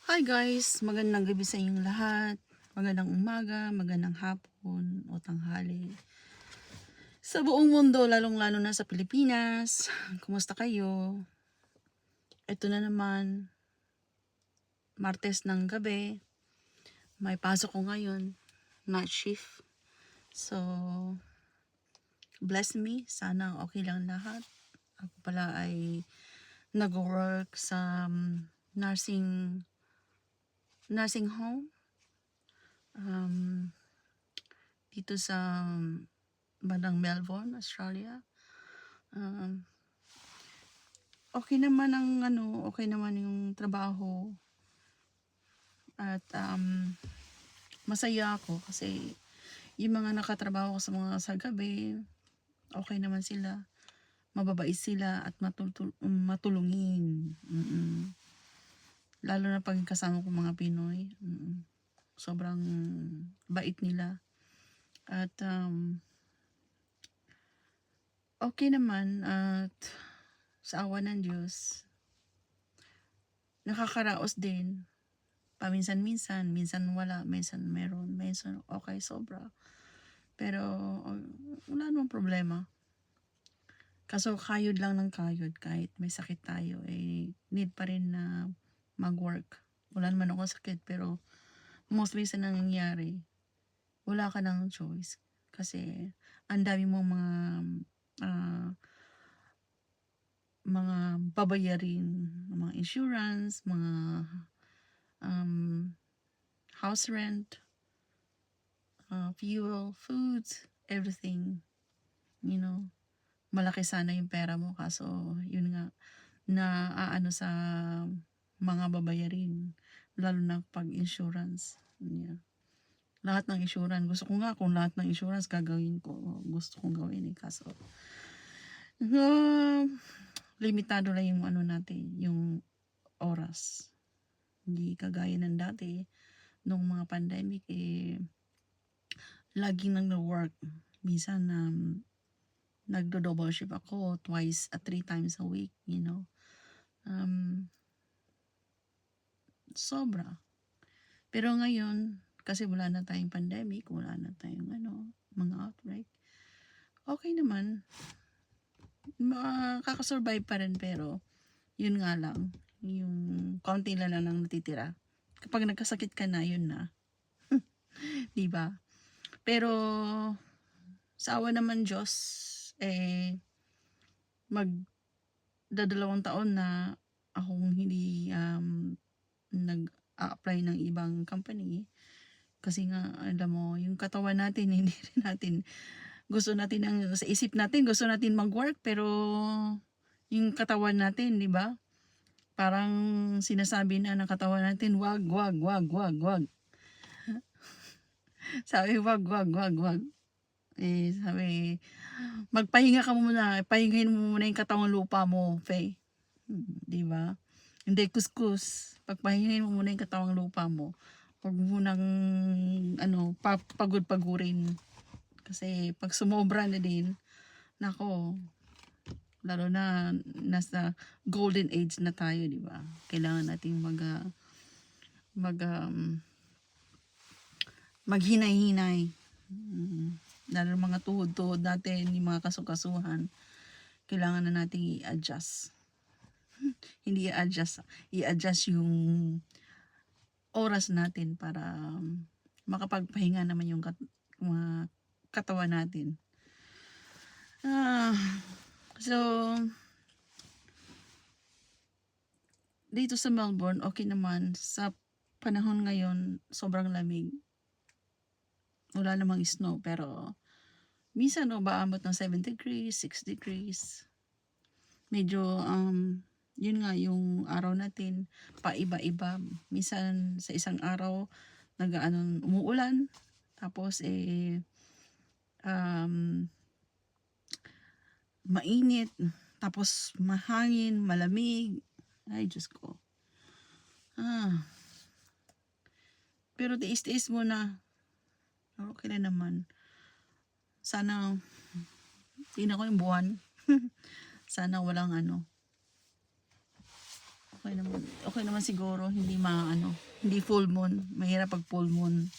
Hi guys, magandang gabi sa inyong lahat. Magandang umaga, magandang hapon o tanghali. Sa buong mundo, lalong-lalo na sa Pilipinas, kumusta kayo? Ito na naman, Martes ng gabi. May pasok ko ngayon, night shift. So, bless me. Sana okay lang lahat. Ako pala ay nag-work sa nursing home. Dito sa bandang Melbourne, Australia. Okay naman okay naman yung trabaho at masaya ako kasi yung mga nakatrabaho ko sa mga sa gabi, okay naman sila, mababait sila at matulungin. Lalo na pag kasama ko mga Pinoy, sobrang bait nila at okay naman at sa awa ng Diyos, nakakaraos din. Paminsan-minsan, minsan wala, minsan meron, minsan okay sobra. Pero wala namang problema. Kaso kayod lang ng kayod, kahit may sakit tayo, need pa rin na mag-work. Wala naman ako sakit, pero mostly sa nangyayari, wala ka ng choice. Kasi ang dami mong mga babayarin, mga insurance, mga house rent, fuel, foods, everything. Malaki sana yung pera mo, kaso yun nga, na sa mga babayarin, lalo na pag insurance. Yeah. Lahat ng insurance, gusto ko nga kung lahat ng insurance gagawin ko, gusto kong gawin kaso limitado lang yung natin, yung oras. Hindi kagaya ng dati, nung mga pandemic, laging nag-work. Minsan, nagdo-double shift ako twice at 3 times a week, Sobra. Pero ngayon, kasi wala na tayong pandemic, wala na tayong mga outbreak. Okay naman. Makakasurvive pa rin, pero yun nga lang, yung konti lang ang natitira. Kapag nagkasakit ka na, yun na. 'Di ba? Pero sa awa naman Diyos, magdadalawang taon na akong hindi nag-a-apply ng ibang company. Kasi nga, alam mo, yung katawan natin, hindi rin natin, gusto natin, sa isip natin, gusto natin mag-work, pero yung katawan natin, di ba? Parang sinasabi na ng katawan natin, wag, wag, wag, wag, wag. Sabi, wag, wag, wag, wag. Sabi, magpahinga ka muna, pahingahin mo muna yung katawang lupa mo, Faye. Di ba? Hindi kuskus. Pagpahingahin mo muna yung katawang lupa mo. Huwag mo nang pagod-pagurin. Kasi pag sumobra na din, nako, lalo na nasa golden age na tayo, di ba? Kailangan nating maghinay-hinay. Lalo mga tuhod-tuhod natin, yung mga kasukasuhan, kailangan na nating i-adjust. Hindi i-adjust yung oras natin para makapagpahinga naman yung katawan natin. So, dito sa Melbourne, okay naman. Sa panahon ngayon, sobrang lamig. Wala namang snow, pero minsan baabot ng 7 degrees, 6 degrees. Medyo, yun nga, yung araw natin, paiba-iba. Minsan, sa isang araw, umuulan. Tapos, mainit. Tapos, mahangin, malamig. Ay, Diyos ko. Pero tiis-tiis muna. Okay na naman. Sana, tingnan ko yung buwan. Sana walang Okay naman siguro, hindi hindi full moon. Mahirap pag full moon.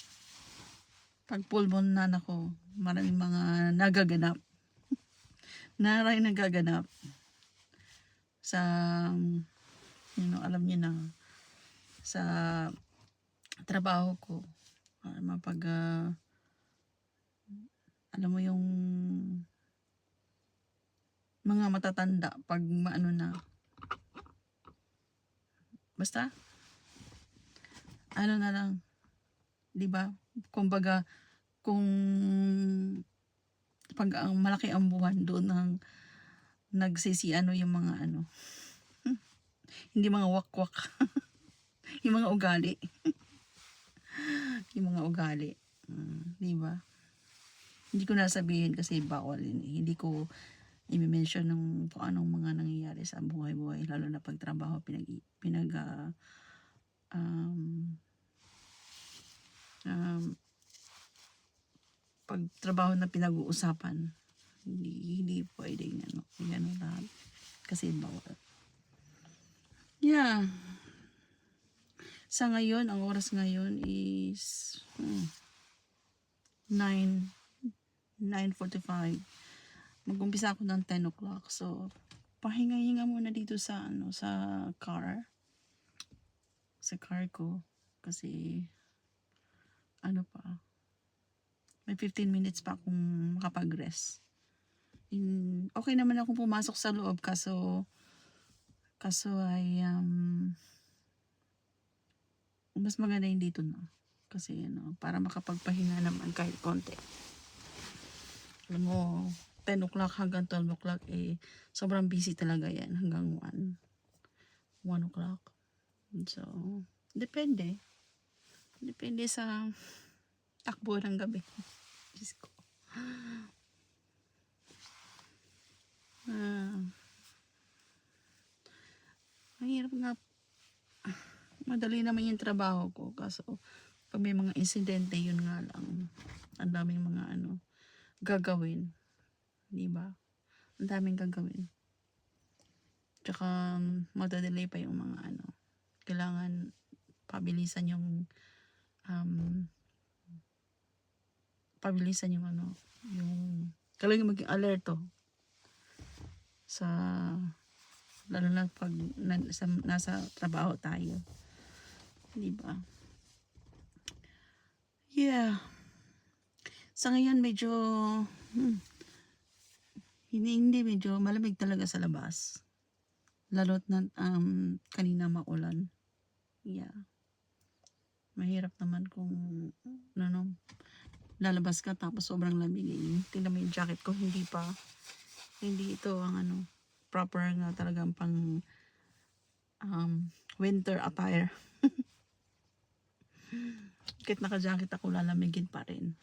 Pag full moon na nako, maraming mga nagaganap. Maraming nagaganap sa, alam niyo na, sa trabaho ko. Alam mo yung mga matatanda, pag maano na, basta, ano na lang, di ba? Kumbaga, kung pag ang malaki ang buwan, doon ang nagsisiano yung mga hindi mga wakwak, yung mga ugali. Yung mga ugali. Di ba? Hindi ko nasabihin kasi bawal yun. Hindi ko i-mention ng kung anong mga nangyayari sa buhay-buhay, lalo na pag trabaho, pag trabaho na pinag-uusapan, hindi pwedeng gano'n lahat. Kasi bawal. Yeah. Sa ngayon, ang oras ngayon is 9:45. Mag-umpisa ako ng 10 o'clock. So, pahinga-hinga muna dito sa sa car. Sa car ko. Kasi, may 15 minutes pa akong makapag-rest. Okay naman akong pumasok sa loob, kaso ay mas maganda yung dito na. Kasi para makapagpahinga naman kahit konti. Alam mo, 10 o'clock hanggang 12 o'clock, sobrang busy talaga yan hanggang 1 o'clock. So, depende. Depende sa takbo ng gabi. Diyos ko. Mahirap nga. Madali naman yung trabaho ko. Kaso, pag may mga insidente, yun nga lang. Ang daming mga gagawin. Diba? Ang daming gagawin. Tsaka, madadelay pa yung mga kailangan pabilisan yung yung kailangan maging alerto sa, lalo na pag nasa trabaho tayo. Diba? Yeah. Sa ngayon medyo hindi medyo malamig talaga sa labas. Lalo't na kanina maulan. Yeah. Mahirap naman kung lalabas ka tapos sobrang lamig. Tingnan mo yung jacket ko, hindi ito ang proper nga talagang pang winter attire. Kahit naka-jacket ako, lalamigin pa rin.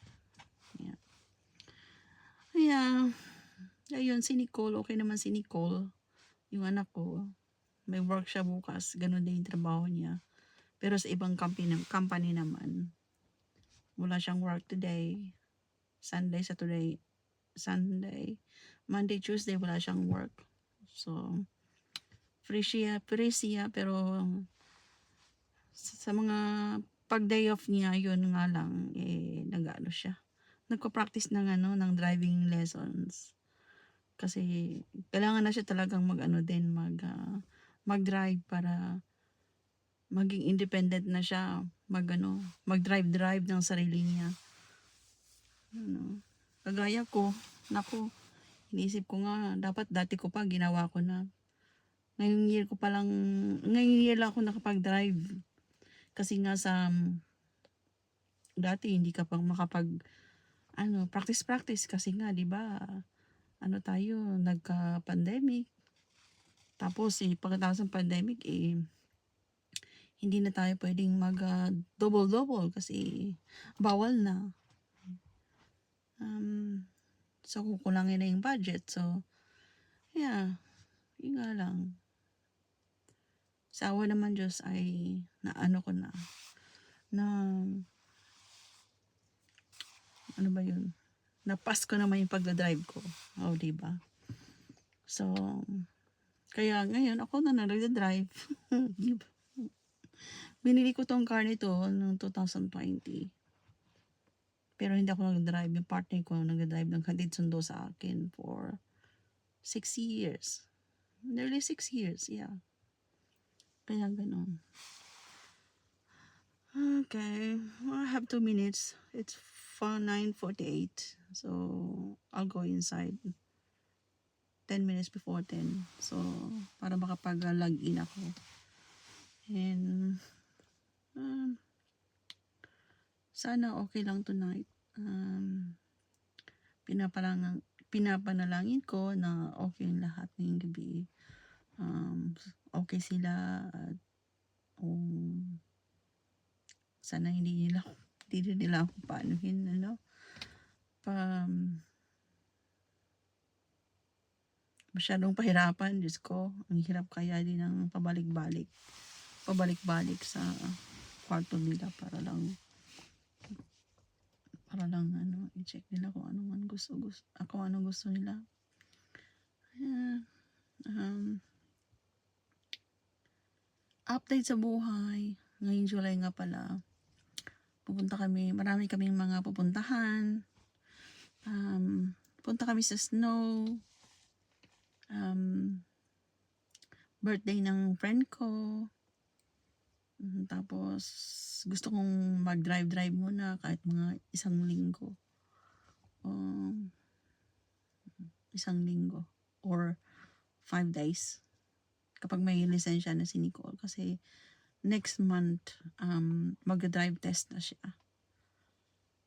Yeah. Ayun, si Nicole, okay naman si Nicole. Yung anak ko, may work siya bukas. Ganun din yung trabaho niya. Pero sa ibang company naman, wala siyang work today. Sunday, Monday, Tuesday, wala siyang work. So, free siya, pero sa mga pag day off niya, yun nga lang, nag-ano siya. Nagko-practice ng driving lessons. Kasi, kailangan na siya talagang mag-drive para maging independent na siya. Mag-drive ng sarili niya. Kagaya ko, iniisip ko nga, dapat dati ko pa, ginawa ko na. Ngayong year lang ako nakapag-drive. Kasi nga dati hindi ka pang practice kasi nga, di ba, tayo, nagka-pandemic. Tapos, pagkatapos ng pandemic, hindi na tayo pwedeng double-double kasi bawal na. So, kukulangin na yung budget. So, yeah, yun nga lang. Sa awa naman Diyos ay ko na napas ko naman yung pagdadrive ko. Diba? So, Kaya ngayon ako na nagda-drive. Binili ko 'tong car nito noong 2020. Pero hindi ako nag-drive, yung partner ko nagda-drive, naghatid sundo sa akin for 6 years. Nearly 6 years, yeah. Kaya gano'n. Okay, I have 2 minutes. It's 9:48. So, I'll go inside 10 minutes before 10. So, para makapag-log in ako. And, um, sana okay lang tonight. Pinapanalangin ko na okay yung lahat ngayong gabi. Okay sila at sana hindi nila ako paanuhin, ano? Masyadong pahirapan, Diyos ko. Ang hirap kaya din ng pabalik-balik sa kwarto nila para lang i-check nila kung anong gusto nila. Update sa buhay. Ngayong July nga pala, marami kaming mga pupuntahan. Punta kami sa snow. Birthday ng friend ko. Tapos, gusto kong mag-drive muna kahit mga 1 linggo. 1 linggo or 5 days. Kapag may lisensya na si Nicole. Kasi next month, mag-drive test na siya.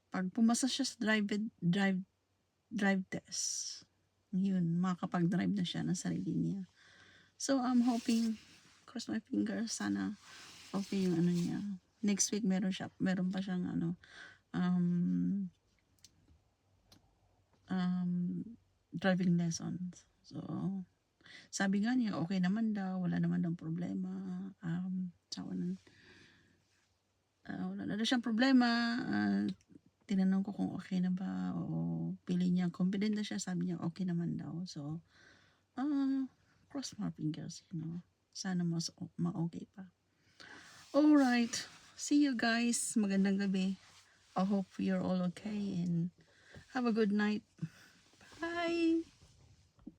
Pag pumasa siya sa drive test, yun, makakapag-drive na siya ng sarili niya. So, I'm hoping, cross my fingers, sana okay yung niya. Next week, meron pa siyang driving lessons. So, sabi nga niya, okay naman daw, wala naman daw problema. Wala na siyang problema. Tinanong ko kung okay na ba o pili niya, confident na siya, sabi niya okay naman daw. So, cross my fingers, sana ma-okay pa. Alright, see you guys. Magandang gabi. I hope you're all okay and have a good night.